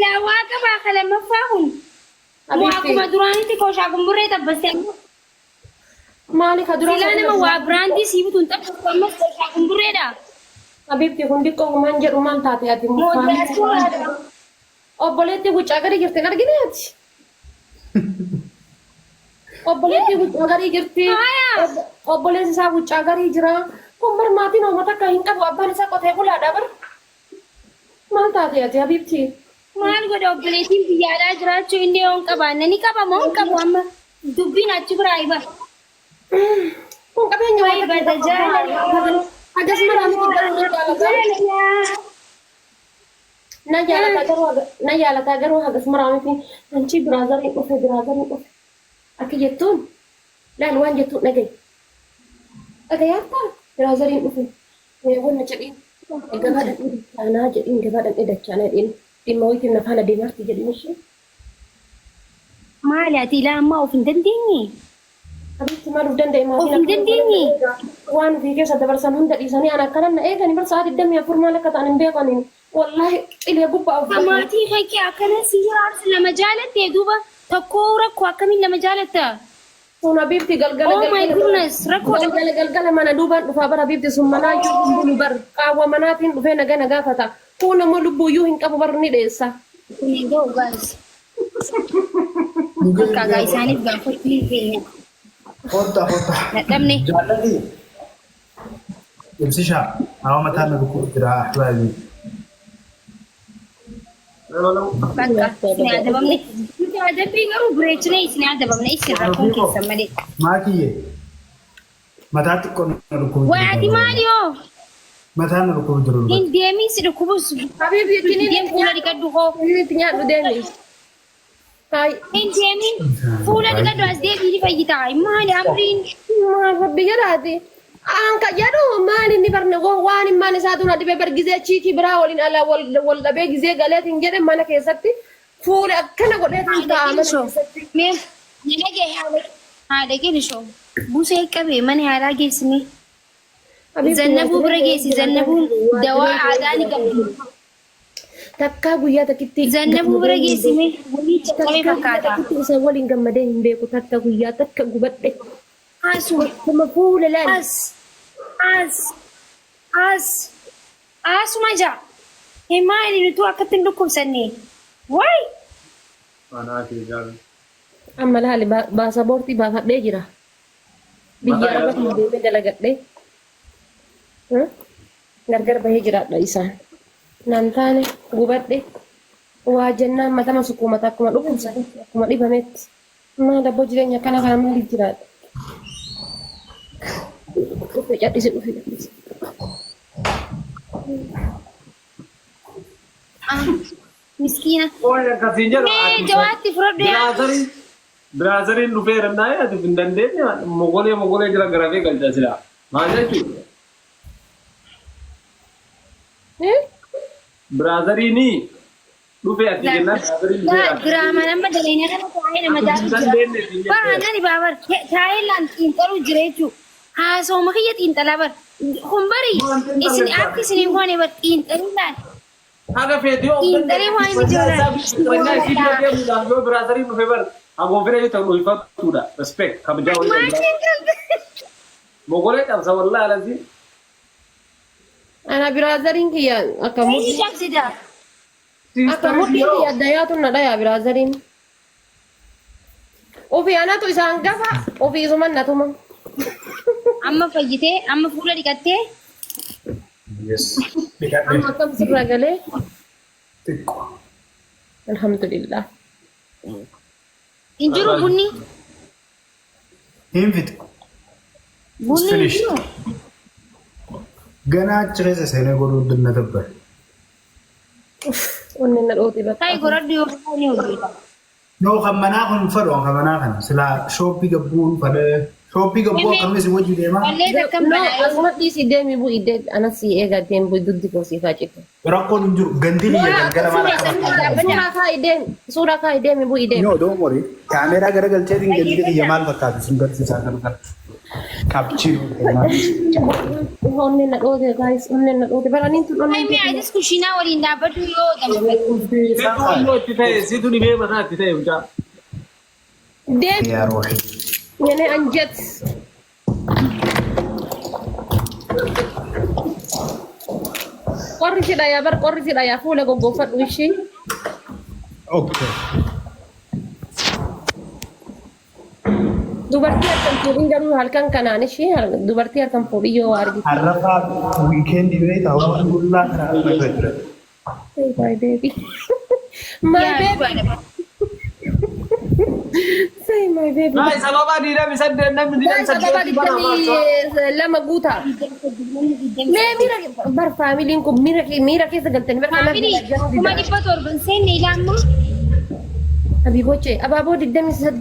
لا واقع باخلا ما فاهم حبيبتي ما دراني تكوش أكون بريت بس مالك هدرا لا أنا ما براندي سيبت أنت بس ما أكون بريدا حبيبتي كنت كم من جر ومان تاتي أتي مو مفهم ده obboleetti guccaa garii jirti hin argineeti. Obboleetti guccaa garii jirti. Obboleessi isaa guccaa garii jira. Kun marmaatiin uummata akka hin qabu abbaan isaa qotee bulaadha bar. Maal taate ati Habibti? maal godha obboleettiin biyyaadhaa jiraachuu inni yoo hin qabaanne ni qaba moo hin qabu amma dubbiin achi biraa iba. Kun qabeenya Wayi bada jaalala. Adas maraamiti garuu jaalata. Na jaalataa garuu hagas maraamiti anchi biraazariin dhufe. Akka jettuun laal waan jettuun dhagaye. Dhagayaattaa biraazariin dhufe. Wanna jedhiin gabaa dhaqee dachaanaa jedhiin gabaa dhaqee dachaanaa jedhiin dhimma wayitiin na faana deemaarti jedhiin ishee. Maali ati ilaa ammaa of hin dandeenye? Habibti maluuf danda'e maatiin Of hin dandeenye? waan ofii keessa dabarsan hunda dhiisanii ana akkanan na eeganii bar sa'aatii 24 maal akka ta'an hin beekaniin. Wallahi qilee gubbaa of Maatii keekee akkana si yaarsi nama jaalatte duuba tokkoo rakkoo akkamiin nama jaalatta? sun Habibti galgala Oh my goodness rakkoo galgala mana duubaan dhufaa bara Habibti sun manaa iyyuu bulu bar qaawwa manaatiin dhufee nagaa gaafata. Kun ammoo lubbuu iyyuu hin qabu bar ni dheessa. kun ga'u gaas. Akkaataa isaaniif gaafachuu keenya. Hotta. Nadhabne. Jaalladhi. Ibsishaa. Hawa mataan na rukuu jira ahbaabii. Bakka isin adabamne. Nuti adabbii garuu bireechine isin adabamne isin rakkoon keessan malee. Maakiyyee. Mataa xiqqoo na rukuu Waa ati maali yoo? Mataan na rukuu jiru. Hin deemii si dhukkubus. Habibti ittiin Deem fuula dhiqadhu hoo. Habibti nyaadhu deemi. Hai. Hin deemiin fuula dhiqadhu as deebii fayyitaa. Maali amriin? Maal rabbi jedhaati. Anka jedhu maal inni barne waan immaan isaa tuna dhibee bargisee chiikii biraa waliin ala wal dhabee gisee galeetiin jedhe mana keessatti fuula akkana godheetiin ta'a mana keessatti. Mee nagee haadha geelishoo busee qabee mana yaalaa geessine. Zannabuu bira geessi zannabuun dawaa aadaa ni qabdi. Takkaa guyyaa takkitti. Zannabuu bira geessine walii caccabee fakkaata. Isa waliin gammadee hin beeku takka guyyaa takka gubadhe. Asuma Kuma fuula laal. asuma jaa. Maali nutu akkatti hin dhukkubsanne. Waay. Amma laali baasaboortii baafadhee jira. Biyya arabatti deemee dalagadhee. Gargar bahee jiraadha isaan. Naan taane gubadhe. Waa jennaan matama sukkuumata akkuma dhukkubsan akkuma dhibametti. Maa dabboo jireenya kana maaliif jiraadha? Dhufe cadhise. Miskiina. Oya akkasiin jedhu. Jawaatti fudhadhu yaa. Biraazariin dhufeerannaa ati hin dandeenye mogolee jira garafee galcha silaa. Maal jechuudha? Biraazariinii dhufee ati jennaan biraazariin dhufeera. Giraama nama daleenya kana taa'ee nama jaallatu. Baanani baabar taa'ee laan xiinxaluu jira jechuudha. Haasawuma kiyya xiinxalaa bar. Kun bari isin akka isin hin goone bar xiinxaluu laan. Haga feetee Xiinxalee waan inni jira. yoo biraazariin dhufee bar agoofina yoo ta'u ifattuudha. Respect kabajaa waliin. Maaliin galbe? Mogolee cabsa wallaa alasi. Ana biraazariin kiyya akka Inni mudhii. cabsida. Akka mudhii kiyya addayaatu na dhaya biraazariin. Ofii anatu isaan gafa ofii isuman natuma. Amma fayyitee amma fuula dhiqattee Yes. Amma Dhiqadhe. akkam sirra galee. Xiqqoo. Alhamdulillah. hin jiru bunni. Hin fixu. Bunni hin finished. jiru. Ganaa achi keessa seenee godhuu dinna tabbare. Onni na dhooti bakka. Ta'i godhadhu yoo ni hojjeta. Yoo kan manaa kun fedhu kan manaa kana silaa shooppii gabbuun fedhee Shooppii gabboo akkamitti wajji deemaa? Wallee takkam No, banaa. asumatti si deemi bu'i deebi. Anas si eega deemi bu'i duddi koo si faacifte. Rakkoon hin jiru. Gandi biyya galgala maal akka fakkaatu? Suuraa kaa'i deemi. Suuraa kaa'i deemi bu'i deemi. No, don't worry. Kaameeraa garagalcheetiin gandi biyya maal fakkaatu sin garsiisaa kan kana. Kapchiin. Onneen na dhoote guys, onneen na dhoote. Baraniin tun onneen. Haimi adis kushiinaa waliin dhaabbatu yoo gammadu. Situ wayyoo itti ta'e, situ dhibee mataa itti ta'e mucaa. Deemi. Yaa roohi. Nyene anjet. Qorri sidha yaa bar qorri sidha yaa fuula goggoofadhu ishii. Okay. Dubartii harkan fuudhin garuu halkan kanaan ishii dubartii harkan fuudhin yoo argite. Harrafaa wiikeendii bira ta'uu gullaa kana akka jira. Hey, my baby. My baby. Say my baby. Ay, sababa diidami saddeet namni diidami Sababa saddeet bara digdamii lama guutaa. Mee miira bar faamiliin kun miira keessa galtanii bar kana Faamilii kuma 100 seenne ilaamma. Abiiboche abaaboo 28